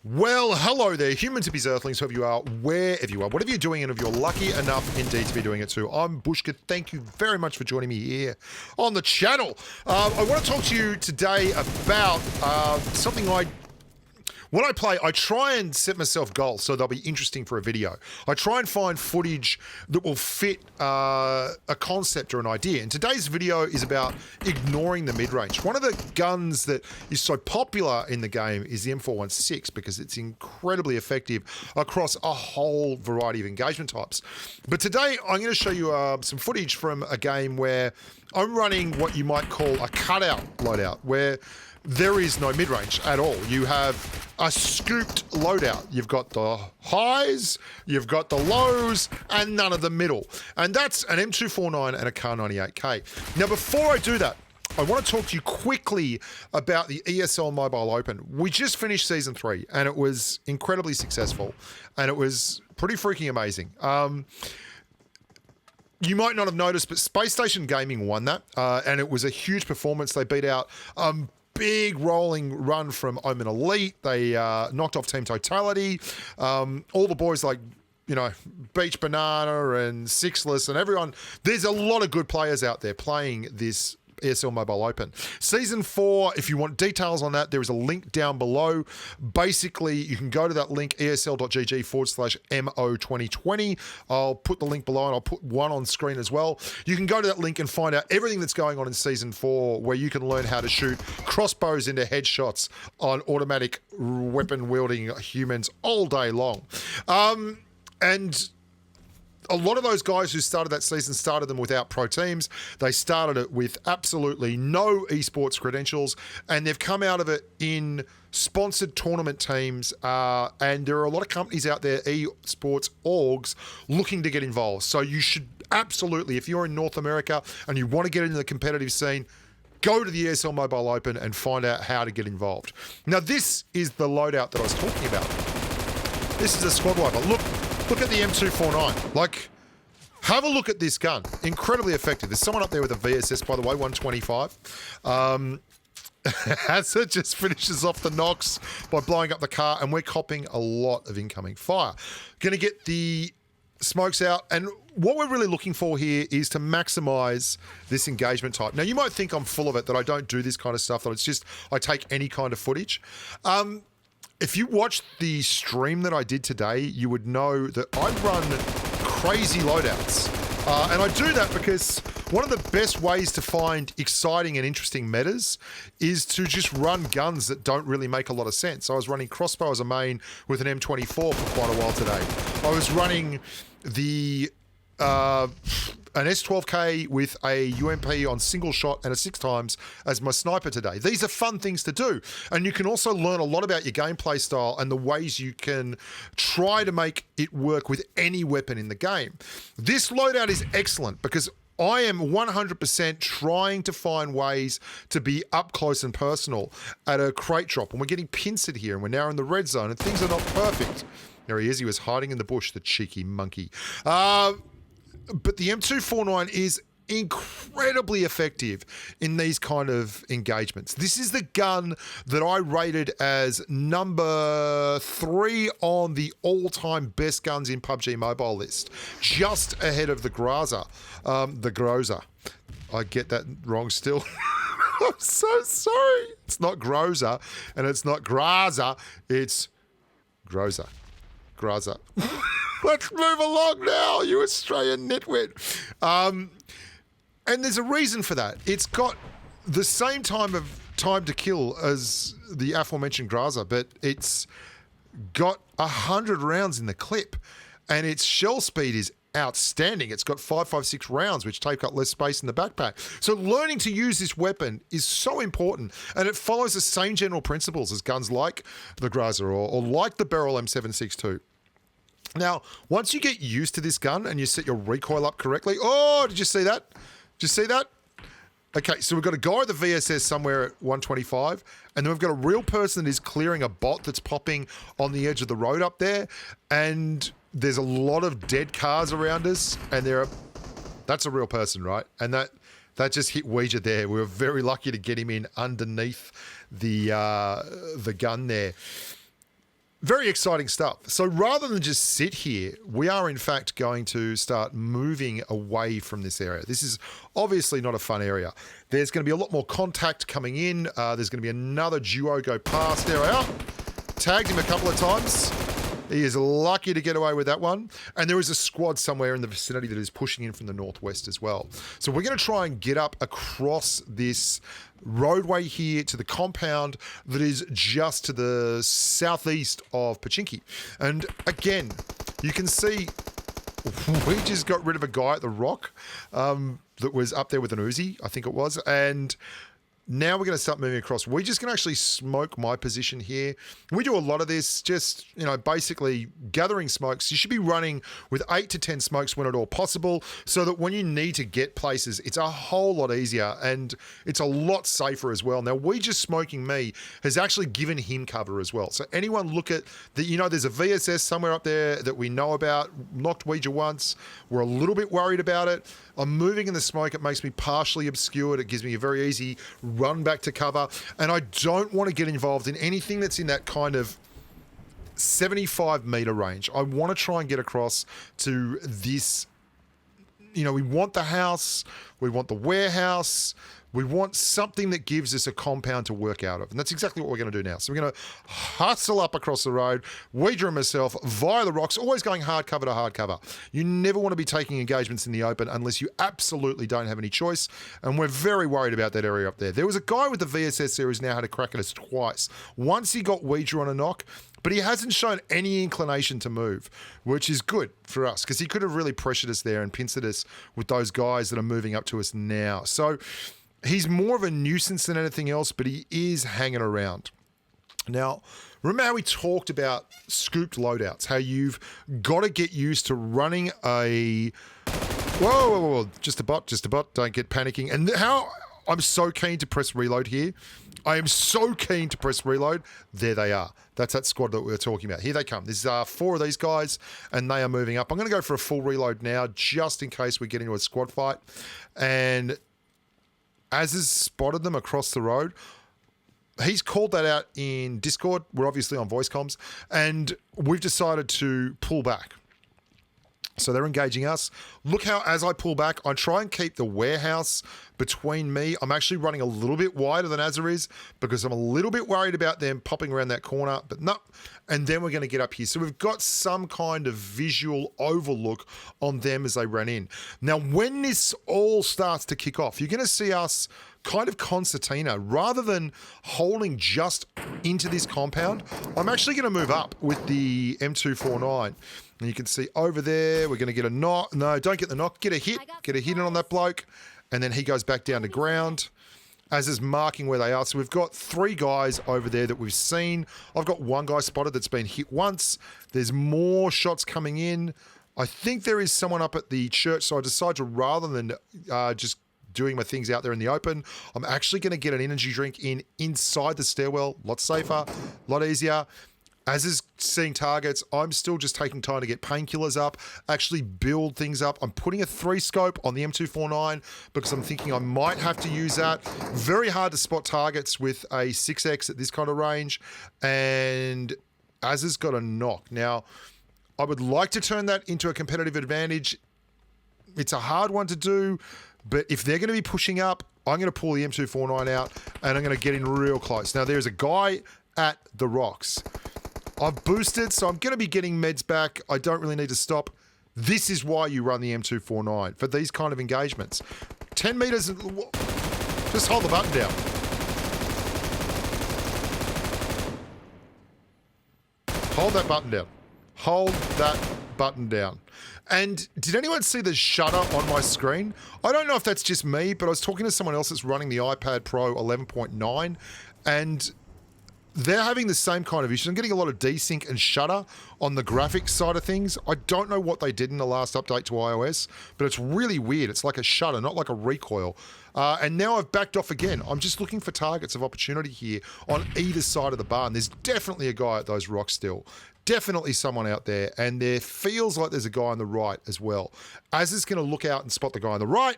Well, hello there, humans, hippies, earthlings, whoever you are, wherever you are, whatever you're doing, and if you're lucky enough indeed to be doing it too. I'm Bushka. Thank you very much for joining me here on the channel. I want to talk to you today about something when I play, I try and set myself goals so they'll be interesting for a video. I try and find footage that will fit a concept or an idea. And today's video is about ignoring the mid-range. One of the guns that is so popular in the game is the M416 because it's incredibly effective across a whole variety of engagement types. But today I'm going to show you some footage from a game where I'm running what you might call a cutout loadout, where there is no mid-range at all. You have a scooped loadout. You've got the highs, you've got the lows, and none of the middle. And that's an M249 and a Kar 98K. Now, before I do that, I want to talk to you quickly about the ESL Mobile Open. We just finished Season 3, and it was incredibly successful, and it was pretty freaking amazing. You might not have noticed, but Space Station Gaming won that, and it was a huge performance. They beat out big rolling run from Omen Elite. They knocked off Team Totality. All the boys like, Beach Banana and Sixless and everyone. There's a lot of good players out there playing this ESL Mobile Open. Season 4, if you want details on that, there is a link down below. Basically, you can go to that link, esl.gg/MO2020. I'll put the link below and I'll put one on screen as well. You can go to that link and find out everything that's going on in Season 4, where you can learn how to shoot crossbows into headshots on automatic weapon-wielding humans all day long. And a lot of those guys who started that season started them without pro teams. They started it with absolutely no esports credentials, and they've come out of it in sponsored tournament teams. And there are a lot of companies out there, esports orgs, looking to get involved. So you should absolutely, if you're in North America and you want to get into the competitive scene, go to the ESL Mobile Open and find out how to get involved. Now, this is the loadout that I was talking about. This is a squad wiper. Look at the M249. Like, have a look at this gun. Incredibly effective. There's someone up there with a VSS, by the way, 125. Hazard just finishes off the knocks by blowing up the car, and we're copping a lot of incoming fire. Going to get the smokes out, and what we're really looking for here is to maximize this engagement type. Now, you might think I'm full of it, that I don't do this kind of stuff, that it's just I take any kind of footage. If you watched the stream that I did today, you would know that I run crazy loadouts. And I do that because one of the best ways to find exciting and interesting metas is to just run guns that don't really make a lot of sense. I was running crossbow as a main with an M24 for quite a while today. I was running an S12K with a UMP on single shot and a 6x as my sniper today. These are fun things to do. And you can also learn a lot about your gameplay style and the ways you can try to make it work with any weapon in the game. This loadout is excellent because I am 100% trying to find ways to be up close and personal at a crate drop. And we're getting pincered here, and we're now in the red zone, and things are not perfect. There he is. He was hiding in the bush, the cheeky monkey. But the M249 is incredibly effective in these kind of engagements. This is the gun that I rated as number 3 on the all-time best guns in PUBG Mobile list, just ahead of the Graza. The Groza. I get that wrong still. I'm so sorry. It's not Groza, and it's not Graza. It's Groza. Graza. Let's move along now, you Australian nitwit. And there's a reason for that. It's got the same time to kill as the aforementioned Graza, but it's got 100 rounds in the clip, and its shell speed is outstanding. It's got 5.56 rounds, which take up less space in the backpack. So learning to use this weapon is so important, and it follows the same general principles as guns like the Graza or like the Beryl M762. Now, once you get used to this gun and you set your recoil up correctly... Oh, did you see that? Did you see that? Okay, so we've got a guy with a VSS somewhere at 125, and then we've got a real person that is clearing a bot that's popping on the edge of the road up there, and there's a lot of dead cars around us, and that's a real person, right? And that just hit Ouija there. We were very lucky to get him in underneath the gun there. Very exciting stuff. So rather than just sit here, we are in fact going to start moving away from this area. This is obviously not a fun area. There's going to be a lot more contact coming in. There's going to be another duo go past. There we are. Tagged him a couple of times. He is lucky to get away with that one. And there is a squad somewhere in the vicinity that is pushing in from the northwest as well. So we're going to try and get up across this roadway here to the compound that is just to the southeast of Pachinki. And again, you can see we just got rid of a guy at the rock that was up there with an Uzi, I think it was. And now we're going to start moving across. We're just going to actually smoke my position here. We do a lot of this, just, basically gathering smokes. You should be running with 8 to 10 smokes when at all possible, so that when you need to get places, it's a whole lot easier and it's a lot safer as well. Now, we just smoking me has actually given him cover as well. So anyone look at the, there's a VSS somewhere up there that we know about, knocked Ouija once. We're a little bit worried about it. I'm moving in the smoke. It makes me partially obscured. It gives me a very easy run back to cover. And I don't want to get involved in anything that's in that kind of 75 meter range. I want to try and get across to this. We want the house. We want the warehouse. We want something that gives us a compound to work out of. And that's exactly what we're going to do now. So we're going to hustle up across the road, Ouija and myself, via the rocks, always going hard cover to hard cover. You never want to be taking engagements in the open unless you absolutely don't have any choice. And we're very worried about that area up there. There was a guy with the VSS there who's now had a crack at us twice. Once he got Ouija on a knock, but he hasn't shown any inclination to move, which is good for us because he could have really pressured us there and pincered us with those guys that are moving up to us now. So he's more of a nuisance than anything else, but he is hanging around. Now, remember how we talked about scooped loadouts, how you've got to get used to running a... Whoa, just a bot, don't get panicking. And how I'm so keen to press reload here. I am so keen to press reload. There they are. That's that squad that we were talking about. Here they come. There's 4 of these guys, and they are moving up. I'm going to go for a full reload now, just in case we get into a squad fight. And Az has spotted them across the road. He's called that out in Discord. We're obviously on voice comms, and we've decided to pull back. So they're engaging us. Look how, as I pull back, I try and keep the warehouse between me. I'm actually running a little bit wider than Azza is because I'm a little bit worried about them popping around that corner, but no. And then we're going to get up here. So we've got some kind of visual overlook on them as they run in. Now, when this all starts to kick off, you're going to see us kind of concertina. Rather than holding just into this compound, I'm actually going to move up with the M249. And you can see over there, we're going to get a knock. No, don't get the knock. Get a hit. Get a hit on that bloke. And then he goes back down to ground. As is marking where they are. So we've got 3 guys over there that we've seen. I've got 1 guy spotted that's been hit once. There's more shots coming in. I think there is someone up at the church. So I decided to, rather than just doing my things out there in the open, I'm actually going to get an energy drink inside the stairwell. A lot safer, a lot easier. As is seeing targets, I'm still just taking time to get painkillers up, actually build things up. I'm putting a 3-scope on the M249 because I'm thinking I might have to use that. Very hard to spot targets with a 6X at this kind of range. And Az has got a knock. Now, I would like to turn that into a competitive advantage. It's a hard one to do, but if they're going to be pushing up, I'm going to pull the M249 out and I'm going to get in real close. Now, there's a guy at the rocks. I've boosted, so I'm going to be getting meds back. I don't really need to stop. This is why you run the M249, for these kind of engagements. 10 meters, just hold the button down. Hold that button down. Hold that button down. And did anyone see the shutter on my screen? I don't know if that's just me, but I was talking to someone else that's running the iPad Pro 11.9, and they're having the same kind of issues. I'm getting a lot of desync and shutter on the graphics side of things. I don't know what they did in the last update to iOS, but it's really weird. It's like a shutter, not like a recoil. And now I've backed off again. I'm just looking for targets of opportunity here on either side of the barn. There's definitely a guy at those rocks still. Definitely someone out there. And there feels like there's a guy on the right as well. Az is going to look out and spot the guy on the right.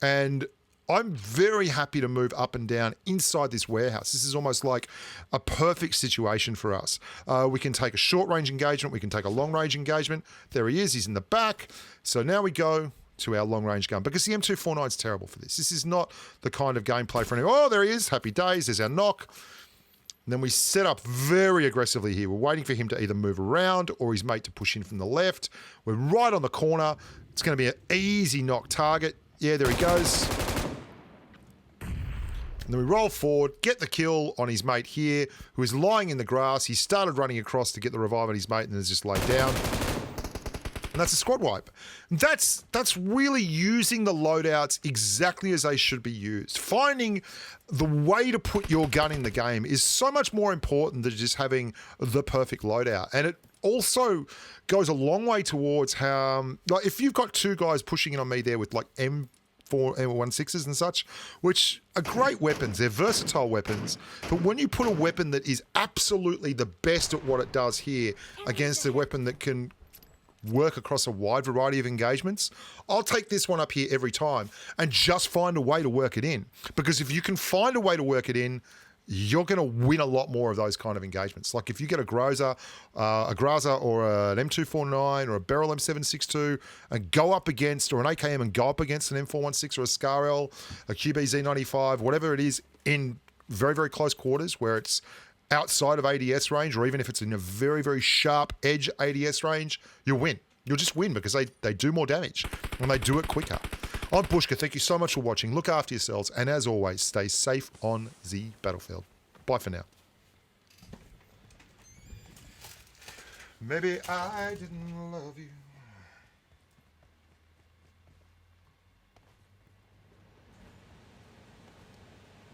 And I'm very happy to move up and down inside this warehouse. This is almost like a perfect situation for us. We can take a short-range engagement. We can take a long-range engagement. There he is. He's in the back. So now we go to our long-range gun because the M249 is terrible for this. This is not the kind of gameplay for anyone. Oh, there he is. Happy days. There's our knock. And then we set up very aggressively here. We're waiting for him to either move around or his mate to push in from the left. We're right on the corner. It's going to be an easy knock target. Yeah, there he goes. And then we roll forward, get the kill on his mate here, who is lying in the grass. He started running across to get the revive on his mate and then just laid down. And that's a squad wipe. That's really using the loadouts exactly as they should be used. Finding the way to put your gun in the game is so much more important than just having the perfect loadout. And it also goes a long way towards how, like, if you've got two guys pushing in on me there with like M16s and such, which are great weapons, they're versatile weapons, but when you put a weapon that is absolutely the best at what it does here against a weapon that can work across a wide variety of engagements, I'll take this one up here every time and just find a way to work it in. Because if you can find a way to work it in, you're going to win a lot more of those kind of engagements. Like if you get a Groza or an M249 or a Beryl M762 and go up against, or an AKM and go up against an M416 or a Scarel, a QBZ95, whatever it is, in very, very close quarters where it's outside of ADS range, or even if it's in a very, very sharp edge ADS range, you'll win. You'll just win because they do more damage and they do it quicker. I'm Pushka. Thank you so much for watching. Look after yourselves. And as always, stay safe on the battlefield. Bye for now. Maybe I didn't love you.